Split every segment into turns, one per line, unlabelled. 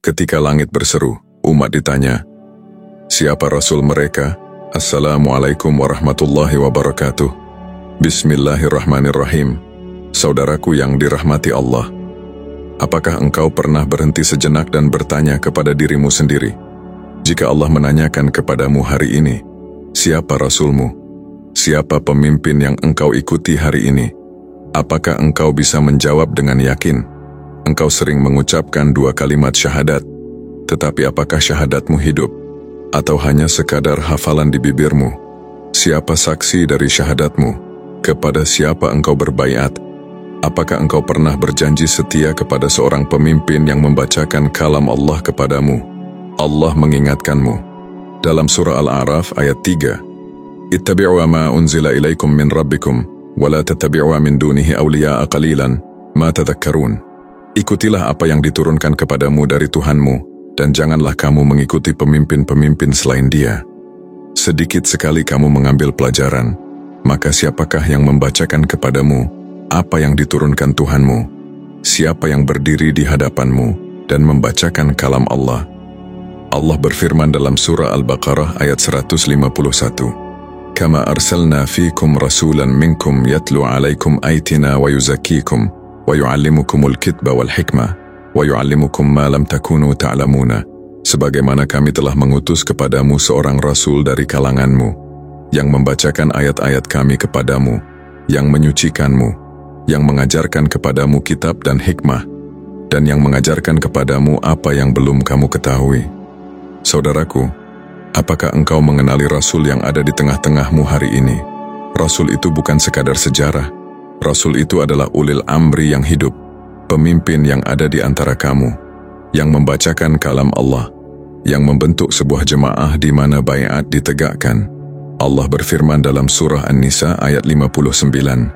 Ketika langit berseru, umat ditanya, "Siapa Rasul mereka?" Assalamualaikum warahmatullahi wabarakatuh. Bismillahirrahmanirrahim. Saudaraku yang dirahmati Allah, apakah engkau pernah berhenti sejenak dan bertanya kepada dirimu sendiri, jika Allah menanyakan kepadamu hari ini, siapa Rasulmu? Siapa pemimpin yang engkau ikuti hari ini? Apakah engkau bisa menjawab dengan yakin? Engkau sering mengucapkan 2 kalimat syahadat, tetapi apakah syahadatmu hidup? Atau hanya sekadar hafalan di bibirmu? Siapa saksi dari syahadatmu? Kepada siapa engkau berbaiat? Apakah engkau pernah berjanji setia kepada seorang pemimpin yang membacakan kalam Allah kepadamu? Allah mengingatkanmu. Dalam surah Al-A'raf ayat 3, "Ittabi'u ma unzila ilaikum min rabbikum, wa la tattabi'u min dunihi awliya'a qalilan, ma tadhakkarun." Ikutilah apa yang diturunkan kepadamu dari Tuhanmu, dan janganlah kamu mengikuti pemimpin-pemimpin selain Dia. Sedikit sekali kamu mengambil pelajaran, maka siapakah yang membacakan kepadamu apa yang diturunkan Tuhanmu? Siapa yang berdiri di hadapanmu dan membacakan kalam Allah? Allah berfirman dalam surah Al-Baqarah ayat 151, "Kama arsalna fikum rasulan minkum yatlu alaikum ayatina wa yuzakkikum wa yu'allimukumul kitba wal hikmah wa yu'allimukum ma lam takunu ta'lamuna." Sebagaimana kami telah mengutus kepadamu seorang rasul dari kalanganmu, yang membacakan ayat-ayat kami kepadamu, yang menyucikanmu, yang mengajarkan kepadamu kitab dan hikmah, dan yang mengajarkan kepadamu apa yang belum kamu ketahui. Saudaraku, apakah engkau mengenali Rasul yang ada di tengah-tengahmu hari ini? Rasul itu bukan sekadar sejarah. Rasul itu adalah ulil amri yang hidup, pemimpin yang ada di antara kamu, yang membacakan kalam Allah, yang membentuk sebuah jemaah di mana baiat ditegakkan. Allah berfirman dalam surah An-Nisa ayat 59,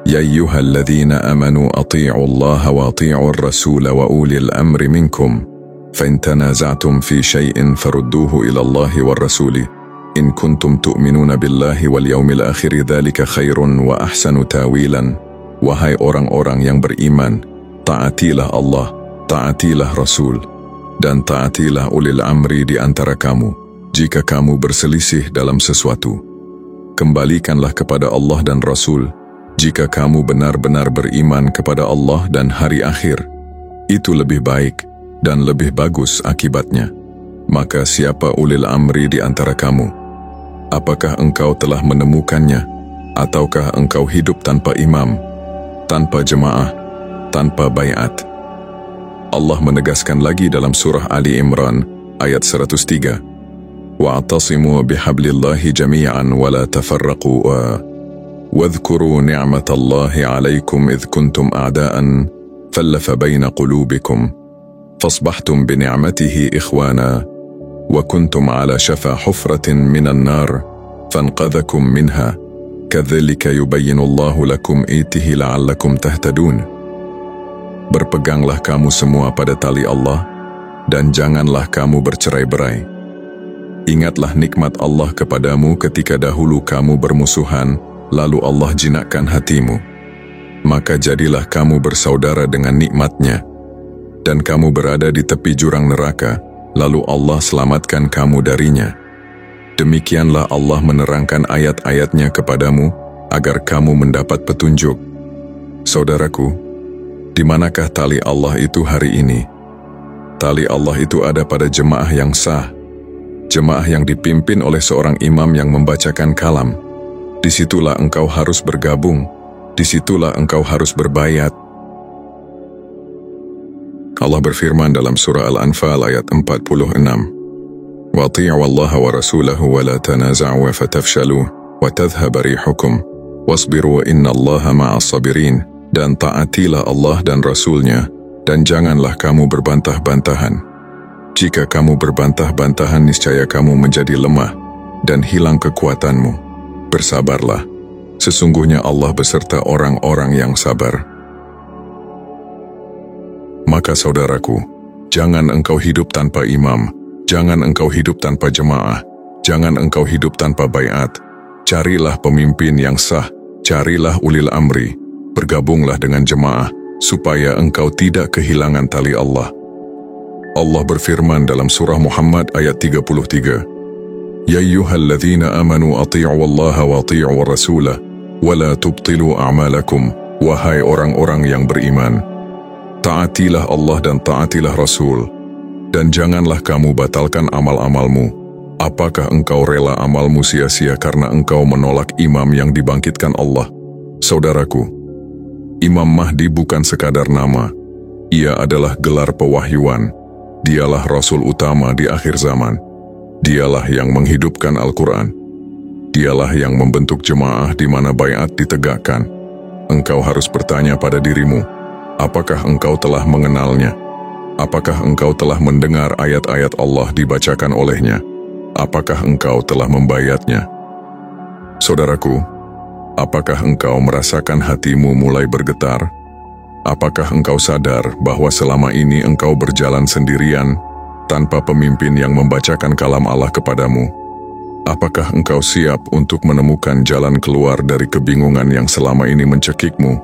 "Ya ayyuhalladzina amanu ati'u Allah wa ati'u ar-rasul wa ulil amri minkum, fa in tanaza'tum fi syai'in farudduhu ila Allah war rasuli. In kuntum tu'minuna billahi wal yaumil akhir dzalika khairun wa ahsanu tawilan." Wahai orang-orang yang beriman, taatilah Allah, taatilah Rasul, dan taatilah ulil amri di antara kamu. Jika kamu berselisih dalam sesuatu, kembalikanlah kepada Allah dan Rasul. Jika kamu benar-benar beriman kepada Allah dan hari akhir, itu lebih baik dan lebih bagus akibatnya. Maka siapa ulil amri di antara kamu? Apakah engkau telah menemukannya? Ataukah engkau hidup tanpa imam, tanpa jemaah, tanpa baiat? Allah menegaskan lagi dalam surah Ali Imran ayat 103, "Wa'tasimu bihablillahi jami'an wa la tafarraqu wadhkuru ni'matallahi 'alaikum idh kuntum a'da'an fallafa baina qulubikum fasbahtum bi ni'matihi ikhwana wa kuntum 'ala shafa hufratin minan nar fanqadhakum minha kadzalika yubayyinullahu lakum ayatihi la'allakum tahtadun." Berpeganglah kamu semua pada tali Allah, dan janganlah kamu bercerai-berai. Ingatlah nikmat Allah kepadamu ketika dahulu kamu bermusuhan, lalu Allah jinakkan hatimu. Maka jadilah kamu bersaudara dengan nikmatnya, dan kamu berada di tepi jurang neraka, lalu Allah selamatkan kamu darinya. Demikianlah Allah menerangkan ayat-ayatnya kepadamu, agar kamu mendapat petunjuk. Saudaraku, di manakah tali Allah itu hari ini? Tali Allah itu ada pada jemaah yang sah, jemaah yang dipimpin oleh seorang imam yang membacakan kalam. Disitulah engkau harus bergabung, disitulah engkau harus berbaiat. Allah berfirman dalam surah Al-Anfal ayat 46, "Wati'u Allah wa rasulahu wa la tanaza'u fatafshalu wa tadhhab rihukum wasbiru innallaha ma'as sabirin." Dan taatilah Allah dan Rasulnya, dan janganlah kamu berbantah-bantahan. Jika kamu berbantah-bantahan, niscaya kamu menjadi lemah dan hilang kekuatanmu. Bersabarlah, sesungguhnya Allah beserta orang-orang yang sabar. Maka saudaraku, jangan engkau hidup tanpa imam, jangan engkau hidup tanpa jemaah, jangan engkau hidup tanpa baiat. Carilah pemimpin yang sah, carilah ulil amri, bergabunglah dengan jemaah, supaya engkau tidak kehilangan tali Allah. Allah berfirman dalam surah Muhammad ayat 33, Ya ayyuhalladzina amanu ati'u Allaha wa ati'u rasulah, wa la tubtilu a'malakum. Wahai orang-orang yang beriman, taatilah Allah dan taatilah Rasul, dan janganlah kamu batalkan amal-amalmu. Apakah engkau rela amalmu sia-sia karena engkau menolak imam yang dibangkitkan Allah? Saudaraku, Imam Mahdi bukan sekadar nama, ia adalah gelar pewahyuan. Dialah Rasul utama di akhir zaman. Dialah yang menghidupkan Al-Quran. Dialah yang membentuk jemaah di mana baiat ditegakkan. Engkau harus bertanya pada dirimu, apakah engkau telah mengenalnya? Apakah engkau telah mendengar ayat-ayat Allah dibacakan olehnya? Apakah engkau telah membayatnya? Saudaraku, apakah engkau merasakan hatimu mulai bergetar? Apakah engkau sadar bahwa selama ini engkau berjalan sendirian, tanpa pemimpin yang membacakan kalam Allah kepadamu? Apakah engkau siap untuk menemukan jalan keluar dari kebingungan yang selama ini mencekikmu?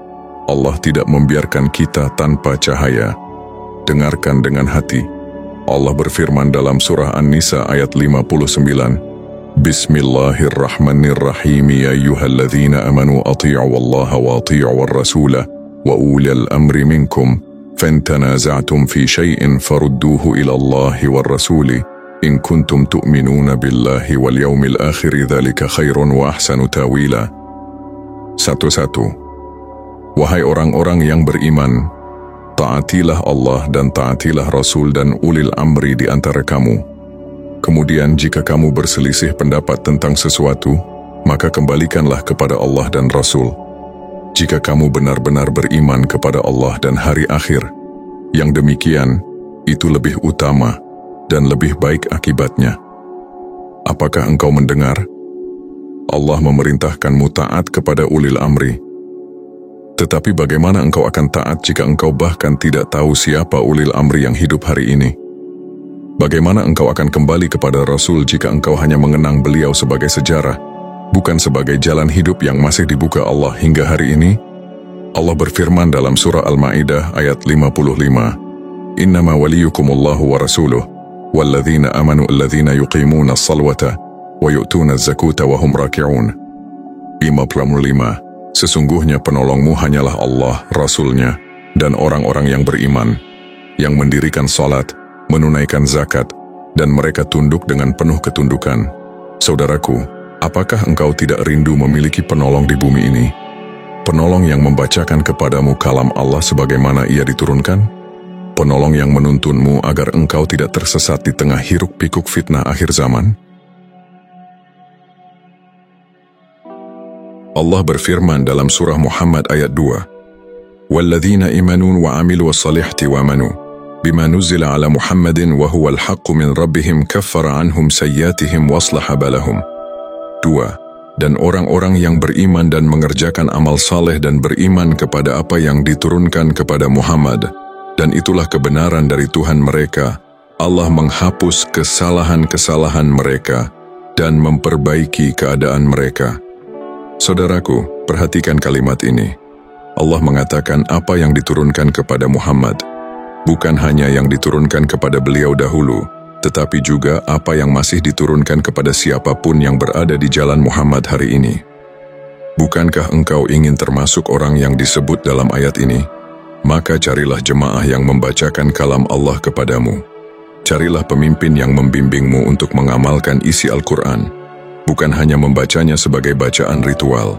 Allah tidak membiarkan kita tanpa cahaya. Dengarkan dengan hati. Allah berfirman dalam surah An-Nisa ayat 59, Bismillahirrahmanirrahim, ya ayyuhalladzina amanu ati'u Allaha wa ati'u ar-rasulah wa ulil amri minkum, fantanaza'tum fi syai'in farudduhu ila Allahi war rasuli in kuntum tu'minuna billahi wal yaumil akhir, dzalika khairun wa ahsanu tawila. 1. Wahai orang-orang yang beriman, taatilah Allah dan taatilah Rasul dan ulil amri di antara kamu. Kemudian jika kamu berselisih pendapat tentang sesuatu, maka kembalikanlah kepada Allah dan Rasul. Jika kamu benar-benar beriman kepada Allah dan hari akhir, yang demikian, itu lebih utama dan lebih baik akibatnya. Apakah engkau mendengar? Allah memerintahkanmu taat kepada ulil amri. Tetapi bagaimana engkau akan taat jika engkau bahkan tidak tahu siapa ulil amri yang hidup hari ini? Bagaimana engkau akan kembali kepada Rasul jika engkau hanya mengenang beliau sebagai sejarah, bukan sebagai jalan hidup yang masih dibuka Allah hingga hari ini? Allah berfirman dalam surah Al-Ma'idah ayat 55, Innama waliyukumullahu wa rasuluh, walladzina amanu alladzina yuqimuna as-salwata, wa yu'tuna az-zakuta wa hum raki'un. 55. Sesungguhnya penolongmu hanyalah Allah, Rasulnya, dan orang-orang yang beriman, yang mendirikan salat, menunaikan zakat, dan mereka tunduk dengan penuh ketundukan. Saudaraku, apakah engkau tidak rindu memiliki penolong di bumi ini? Penolong yang membacakan kepadamu kalam Allah sebagaimana ia diturunkan? Penolong yang menuntunmu agar engkau tidak tersesat di tengah hiruk-pikuk fitnah akhir zaman? Allah berfirman dalam surah Muhammad ayat 2, وَالَّذِينَ إِمَنُوا وَعَمِلُوا الصَّالِحَاتِ وَآمَنُوا بِمَا نُزِّلَ عَلَى مُحَمَّدٍ وَهُوَ الْحَقُّ مِنْ رَبِّهِمْ كَفَّرَ عَنْهُمْ سَيِّئَاتِهِمْ وَأَصْلَحَ بَالَهُمْ. 2. Dan orang-orang yang beriman dan mengerjakan amal saleh dan beriman kepada apa yang diturunkan kepada Muhammad, dan itulah kebenaran dari Tuhan mereka, Allah menghapus kesalahan-kesalahan mereka dan memperbaiki keadaan mereka. Saudaraku, perhatikan kalimat ini. Allah mengatakan apa yang diturunkan kepada Muhammad, bukan hanya yang diturunkan kepada beliau dahulu, tetapi juga apa yang masih diturunkan kepada siapapun yang berada di jalan Muhammad hari ini. Bukankah engkau ingin termasuk orang yang disebut dalam ayat ini? Maka carilah jemaah yang membacakan kalam Allah kepadamu. Carilah pemimpin yang membimbingmu untuk mengamalkan isi Al-Quran, bukan hanya membacanya sebagai bacaan ritual.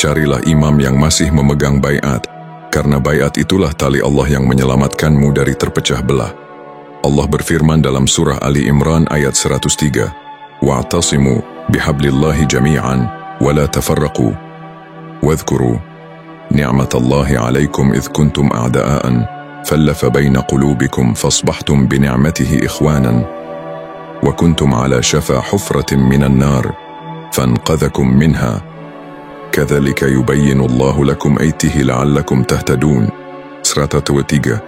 Carilah imam yang masih memegang baiat, karena baiat itulah tali Allah yang menyelamatkanmu dari terpecah belah. Allah berfirman dalam surah Ali Imran ayat 103, Wa'tasimu bihablillahi jami'an, wa la tafarraqu. Wadhkuru ni'matallahi alaikum idh kuntum a'da'an, fallafa baina qulubikum fasbahtum bini'matihi ikhwanan, wa kuntum ala shafa hufratin minan nar, fanqadhakum minha, kadzalika yubayyinu Allahu lakum ayatihi la'allakum tahtadun. 103.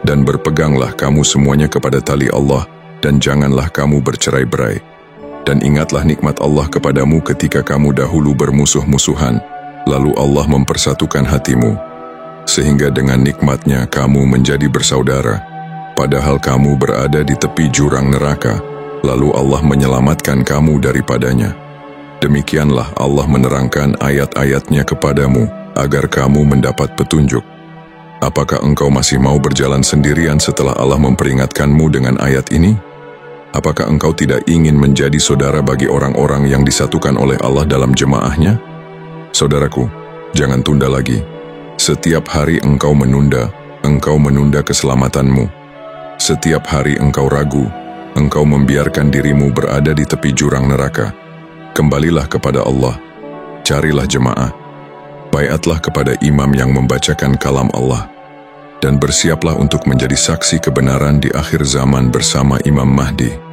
Dan berpeganglah kamu semuanya kepada tali Allah, dan janganlah kamu bercerai-berai. Dan ingatlah nikmat Allah kepadamu ketika kamu dahulu bermusuh-musuhan, lalu Allah mempersatukan hatimu, sehingga dengan nikmatnya kamu menjadi bersaudara. padahal kamu berada di tepi jurang neraka, lalu Allah menyelamatkan kamu daripadanya. Demikianlah Allah menerangkan ayat-ayat-Nya kepadamu, agar kamu mendapat petunjuk. Apakah engkau masih mau berjalan sendirian setelah Allah memperingatkanmu dengan ayat ini? Apakah engkau tidak ingin menjadi saudara bagi orang-orang yang disatukan oleh Allah dalam jemaahnya? Saudaraku, jangan tunda lagi. Setiap hari engkau menunda keselamatanmu. Setiap hari engkau ragu, engkau membiarkan dirimu berada di tepi jurang neraka. Kembalilah kepada Allah, carilah jemaah, baiatlah kepada imam yang membacakan kalam Allah, dan bersiaplah untuk menjadi saksi kebenaran di akhir zaman bersama Imam Mahdi.